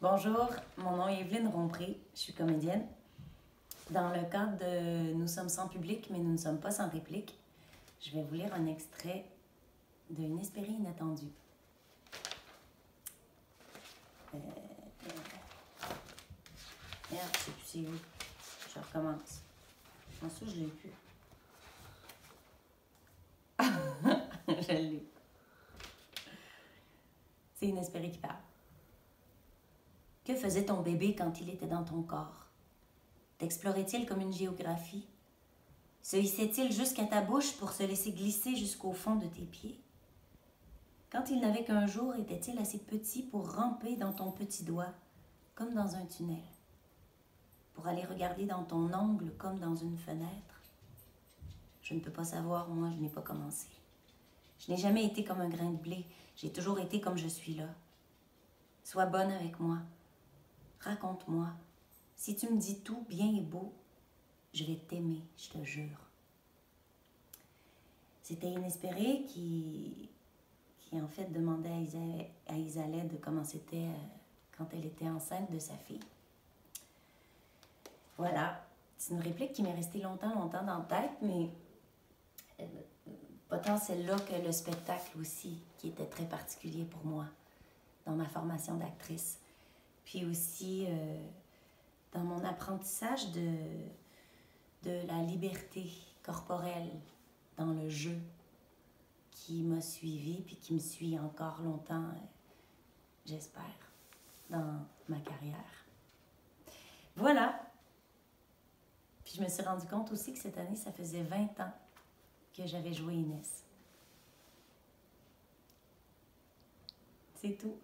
Bonjour, mon nom est Evelyne Rompré, je suis comédienne. Dans le cadre de Nous sommes sans public, mais nous ne sommes pas sans réplique, je vais vous lire un extrait de Une espérée inattendue. Merde, je sais plus c'est où. Je recommence. Ensuite, je l'ai plus. Je l'ai. C'est Inespéré qui parle. Que faisait ton bébé quand il était dans ton corps? T'explorait-il comme une géographie? Se hissait-il jusqu'à ta bouche pour se laisser glisser jusqu'au fond de tes pieds? Quand il n'avait qu'un jour, était-il assez petit pour ramper dans ton petit doigt, comme dans un tunnel? Pour aller regarder dans ton ongle comme dans une fenêtre? Je ne peux pas savoir, moi, je n'ai pas commencé. Je n'ai jamais été comme un grain de blé, j'ai toujours été comme je suis là. Sois bonne avec moi. Raconte-moi. Si tu me dis tout bien et beau, je vais t'aimer, je te jure. C'était Inespéré qui en fait demandait à Isalède comment c'était quand elle était enceinte de sa fille. Voilà, c'est une réplique qui m'est restée longtemps dans la tête, mais pas tant celle-là que le spectacle aussi, qui était très particulier pour moi dans ma formation d'actrice. Puis aussi dans mon apprentissage de la liberté corporelle dans le jeu qui m'a suivi puis qui me suit encore longtemps, j'espère, dans ma carrière. Voilà. Puis je me suis rendu compte aussi que cette année, ça faisait 20 ans que j'avais joué Inès. C'est tout.